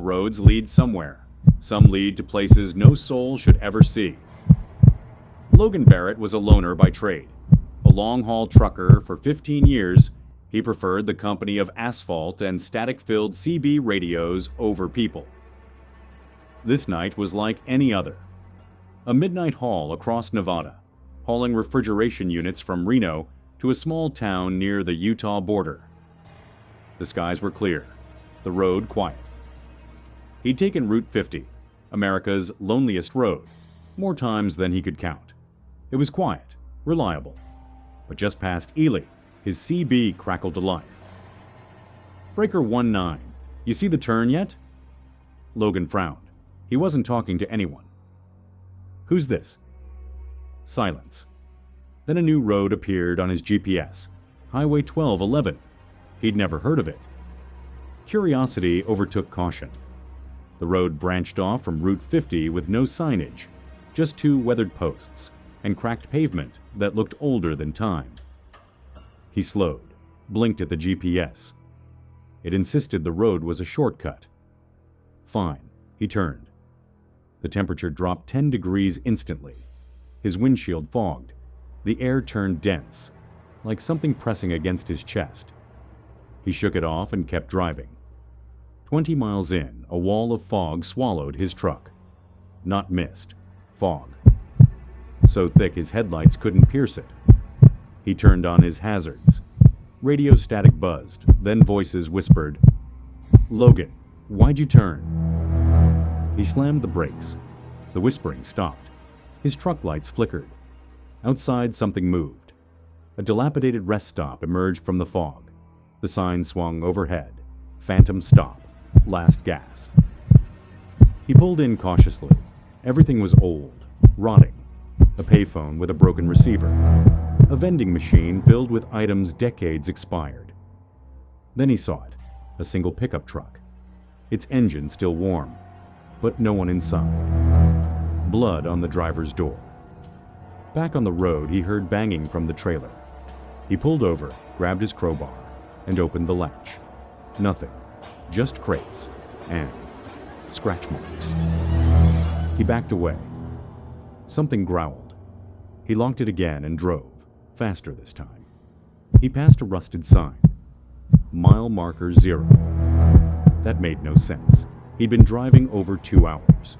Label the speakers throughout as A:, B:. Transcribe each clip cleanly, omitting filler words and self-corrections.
A: roads lead somewhere. Some lead to places no soul should ever see. Logan Barrett was a loner by trade. A long-haul trucker for 15 years, he preferred the company of asphalt and static-filled CB radios over people. This night was like any other. A midnight haul across Nevada, hauling refrigeration units from Reno to a small town near the Utah border. The skies were clear, the road quiet. He'd taken Route 50, America's loneliest road, more times than he could count. It was quiet, reliable. But just past Ely, his CB crackled to life. Breaker 19, you see the turn yet? Logan frowned. He wasn't talking to anyone. Who's this? Silence. Then a new road appeared on his GPS, Highway 1211. He'd never heard of it. Curiosity overtook caution. The road branched off from Route 50 with no signage, just 2 weathered posts and cracked pavement that looked older than time. He slowed, blinked at the GPS. It insisted the road was a shortcut. Fine, he turned. The temperature dropped 10 degrees instantly. His windshield fogged. The air turned dense, like something pressing against his chest. He shook it off and kept driving. 20 miles in, a wall of fog swallowed his truck. Not mist, fog. So thick his headlights couldn't pierce it. He turned on his hazards. Radio static buzzed, then voices whispered, "Logan, why'd you turn?" He slammed the brakes. The whispering stopped. His truck lights flickered. Outside, something moved. A dilapidated rest stop emerged from the fog. The sign swung overhead. Phantom stop. Last gas. He pulled in cautiously. Everything was old, rotting. A payphone with a broken receiver. A vending machine filled with items decades expired. Then he saw it, a single pickup truck. Its engine still warm, but no one inside. Blood on the driver's door. Back on the road, he heard banging from the trailer. He pulled over, grabbed his crowbar, and opened the latch. Nothing, just crates and scratch marks. He backed away. Something growled. He locked it again and drove, faster this time. He passed a rusted sign. Mile marker 0. That made no sense. He'd been driving over 2 hours.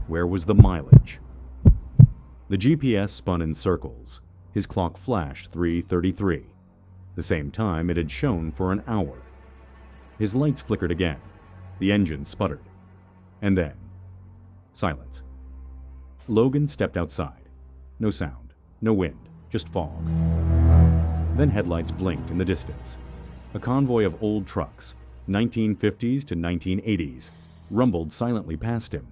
A: Where was the mileage? The GPS spun in circles. His clock flashed 3:33, the same time it had shown for an hour. His lights flickered again. The engine sputtered. And then, silence. Logan stepped outside. No sound, no wind, just fog. Then headlights blinked in the distance. A convoy of old trucks, 1950s to 1980s, rumbled silently past him.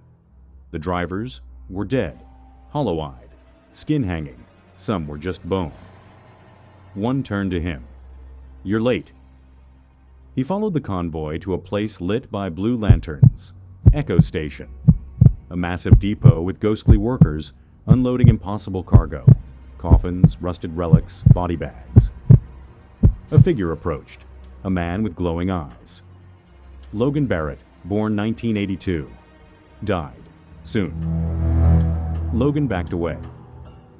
A: The drivers were dead, hollow-eyed, skin hanging. Some were just bone. One turned to him. "You're late." He followed the convoy to a place lit by blue lanterns. Echo Station. A massive depot with ghostly workers unloading impossible cargo. Coffins, rusted relics, body bags. A figure approached. A man with glowing eyes. Logan Barrett, born 1982. Died. Soon. Logan backed away.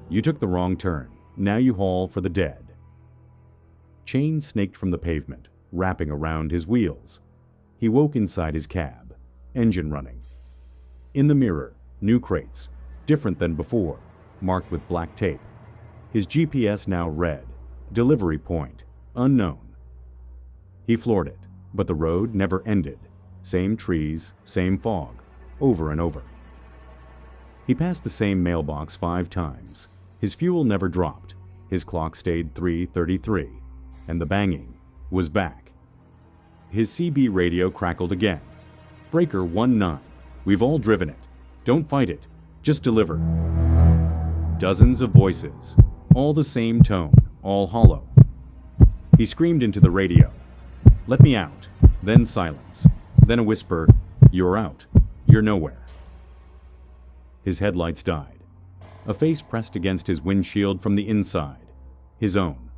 A: "You took the wrong turn. Now you haul for the dead." Chains snaked from the pavement, wrapping around his wheels. He woke inside his cab, engine running. In the mirror, new crates, different than before, marked with black tape. His GPS now read, "Delivery point, unknown." He floored it, but the road never ended. Same trees, same fog, over and over. He passed the same mailbox 5 times. His fuel never dropped. His clock stayed 3:33, and the banging was back. His CB radio crackled again. "Breaker 19, we've all driven it. Don't fight it, just deliver." Dozens of voices, all the same tone, all hollow. He screamed into the radio, "Let me out." Then silence. Then a whisper, "You're out. You're nowhere." His headlights died. A face pressed against his windshield from the inside. His own.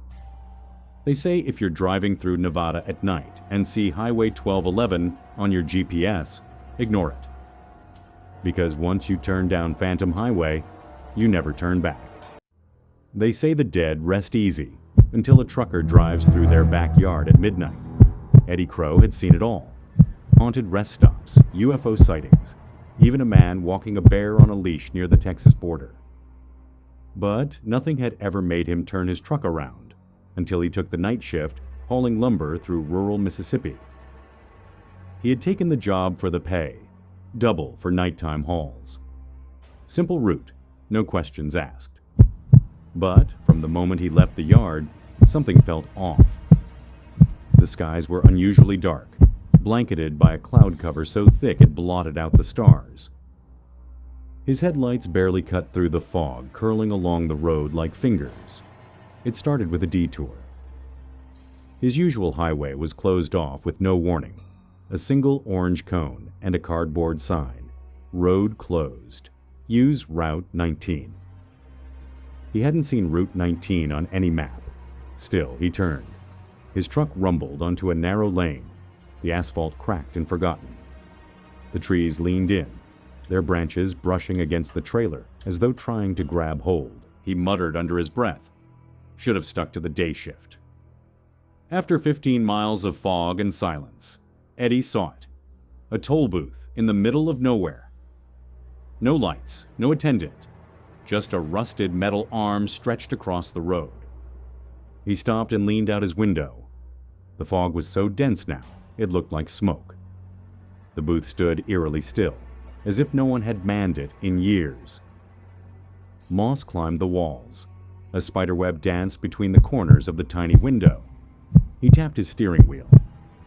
A: They say if you're driving through Nevada at night and see Highway 1211 on your GPS, ignore it. Because once you turn down Phantom Highway, you never turn back. They say the dead rest easy until a trucker drives through their backyard at midnight. Eddie Crow had seen it all. Haunted rest stops, UFO sightings, even a man walking a bear on a leash near the Texas border. But nothing had ever made him turn his truck around until he took the night shift hauling lumber through rural Mississippi. He had taken the job for the pay, double for nighttime hauls. Simple route, no questions asked. But from the moment he left the yard, something felt off. The skies were unusually dark, blanketed by a cloud cover so thick it blotted out the stars. His headlights barely cut through the fog curling along the road like fingers. It started with a detour. His usual highway was closed off with no warning, a single orange cone and a cardboard sign, "Road closed. Use Route 19." He hadn't seen Route 19 on any map. Still, he turned. His truck rumbled onto a narrow lane. The asphalt cracked and forgotten. The trees leaned in, their branches brushing against the trailer as though trying to grab hold. He muttered under his breath. Should have stuck to the day shift. After 15 miles of fog and silence, Eddie saw it. A toll booth in the middle of nowhere. No lights, no attendant. Just a rusted metal arm stretched across the road. He stopped and leaned out his window. The fog was so dense now, it looked like smoke. The booth stood eerily still, as if no one had manned it in years. Moss climbed the walls. A spiderweb danced between the corners of the tiny window. He tapped his steering wheel.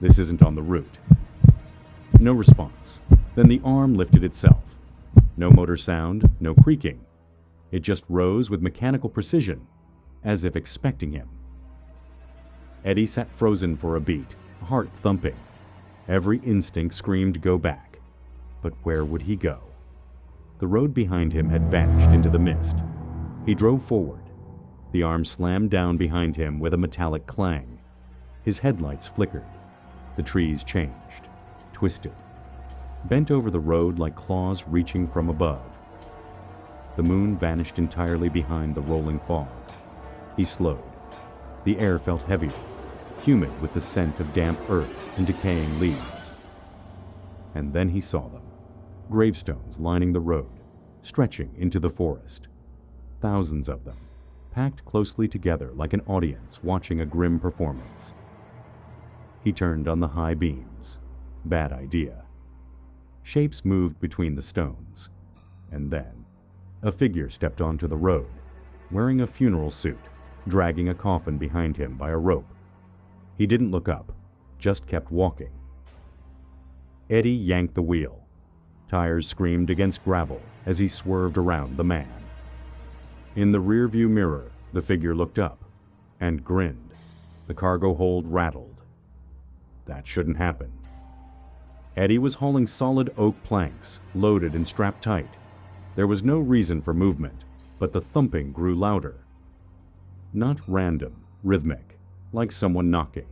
A: This isn't on the route. No response. Then the arm lifted itself. No motor sound, no creaking. It just rose with mechanical precision, as if expecting him. Eddie sat frozen for a beat, heart thumping. Every instinct screamed go back. But where would he go? The road behind him had vanished into the mist. He drove forward. The arm slammed down behind him with a metallic clang. His headlights flickered. The trees changed, twisted, bent over the road like claws reaching from above. The moon vanished entirely behind the rolling fog. He slowed. The air felt heavier, humid with the scent of damp earth and decaying leaves. And then he saw them, gravestones lining the road, stretching into the forest. Thousands of them, packed closely together like an audience watching a grim performance. He turned on the high beams. Bad idea. Shapes moved between the stones. And then a figure stepped onto the road, wearing a funeral suit, dragging a coffin behind him by a rope. He didn't look up, just kept walking. Eddie yanked the wheel. Tires screamed against gravel as he swerved around the man. In the rearview mirror, the figure looked up and grinned. The cargo hold rattled. That shouldn't happen. Eddie was hauling solid oak planks, loaded and strapped tight. There was no reason for movement, but the thumping grew louder. Not random, rhythmic, like someone knocking.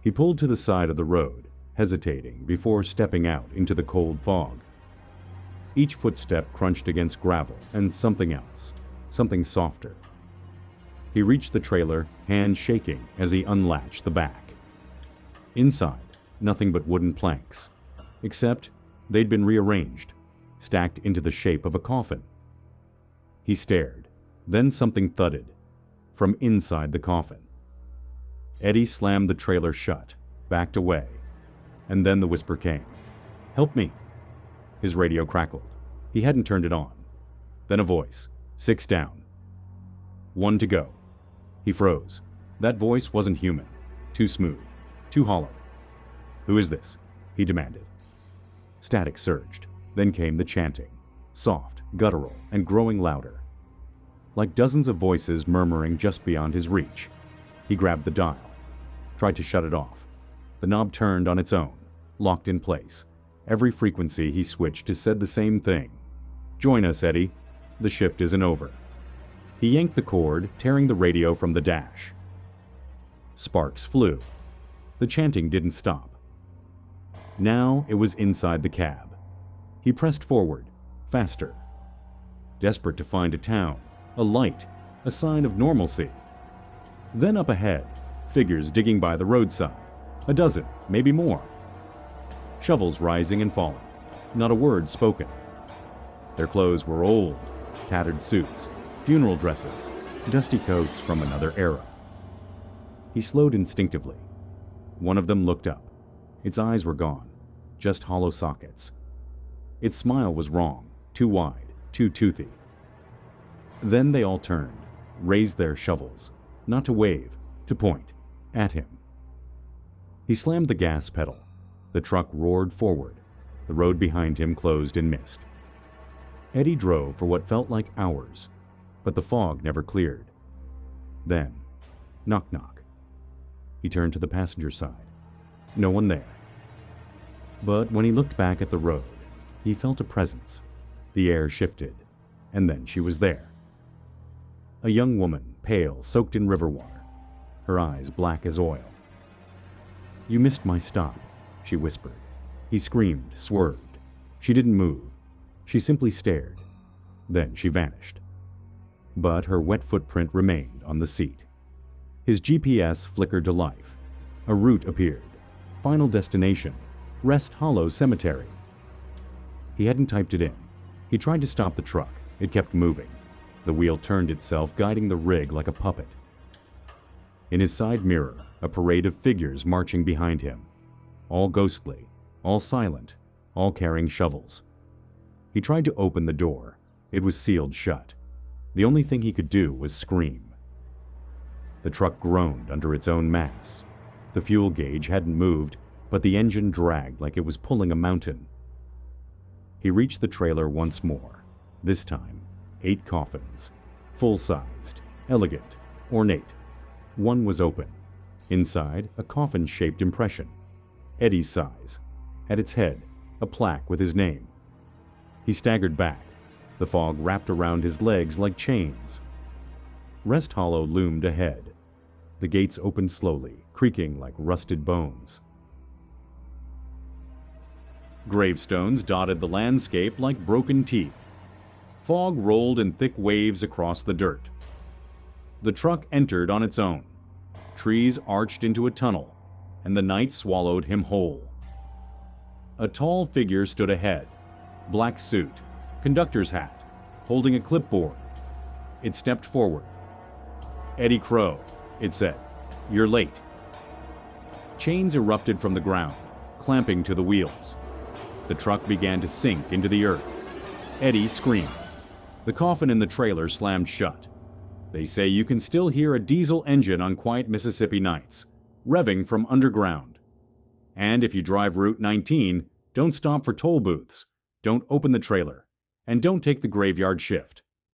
A: He pulled to the side of the road, hesitating before stepping out into the cold fog. Each footstep crunched against gravel and something else, something softer. He reached the trailer, hands shaking as he unlatched the back. Inside, nothing but wooden planks, except they'd been rearranged, stacked into the shape of a coffin. He stared, then something thudded from inside the coffin. Eddie slammed the trailer shut, backed away, and then the whisper came. "Help me." His radio crackled. He hadn't turned it on. Then a voice, 6 down. 1 to go. He froze. That voice wasn't human. Too smooth. Too hollow. "Who is this?" he demanded. Static surged. Then came the chanting, soft, guttural, and growing louder. Like dozens of voices murmuring just beyond his reach. He grabbed the dial, tried to shut it off. The knob turned on its own, locked in place. Every frequency he switched to said the same thing. "Join us, Eddie. The shift isn't over." He yanked the cord, tearing the radio from the dash. Sparks flew. The chanting didn't stop. Now it was inside the cab. He pressed forward, faster. Desperate to find a town, a light, a sign of normalcy. Then up ahead, figures digging by the roadside. A dozen, maybe more. Shovels rising and falling. Not a word spoken. Their clothes were old, tattered suits, funeral dresses, dusty coats from another era. He slowed instinctively. One of them looked up. Its eyes were gone, just hollow sockets. Its smile was wrong, too wide, too toothy. Then they all turned, raised their shovels, not to wave, to point, at him. He slammed the gas pedal. The truck roared forward. The road behind him closed in mist. Eddie drove for what felt like hours, but the fog never cleared. Then, knock knock. He turned to the passenger side. No one there. But when he looked back at the road, he felt a presence. The air shifted, and then she was there. A young woman, pale, soaked in river water, her eyes black as oil. "You missed my stop," she whispered. He screamed, swerved. She didn't move. She simply stared. Then she vanished. But her wet footprint remained on the seat. His GPS flickered to life. A route appeared. Final destination, Rest Hollow Cemetery. He hadn't typed it in. He tried to stop the truck. It kept moving. The wheel turned itself, guiding the rig like a puppet. In his side mirror, a parade of figures marching behind him. All ghostly, all silent, all carrying shovels. He tried to open the door. It was sealed shut. The only thing he could do was scream. The truck groaned under its own mass. The fuel gauge hadn't moved, but the engine dragged like it was pulling a mountain. He reached the trailer once more. This time, 8 coffins. Full-sized, elegant, ornate. One was open. Inside, a coffin-shaped impression. Eddie's size. At its head, a plaque with his name. He staggered back. The fog wrapped around his legs like chains. Rest Hollow loomed ahead. The gates opened slowly, creaking like rusted bones. Gravestones dotted the landscape like broken teeth. Fog rolled in thick waves across the dirt. The truck entered on its own. Trees arched into a tunnel, and the night swallowed him whole. A tall figure stood ahead, black suit, conductor's hat, holding a clipboard. It stepped forward. "Eddie Crow," it said. "You're late." Chains erupted from the ground, clamping to the wheels. The truck began to sink into the earth. Eddie screamed. The coffin in the trailer slammed shut. They say you can still hear a diesel engine on quiet Mississippi nights, revving from underground. And if you drive Route 19, don't stop for toll booths, don't open the trailer, and don't take the graveyard shift.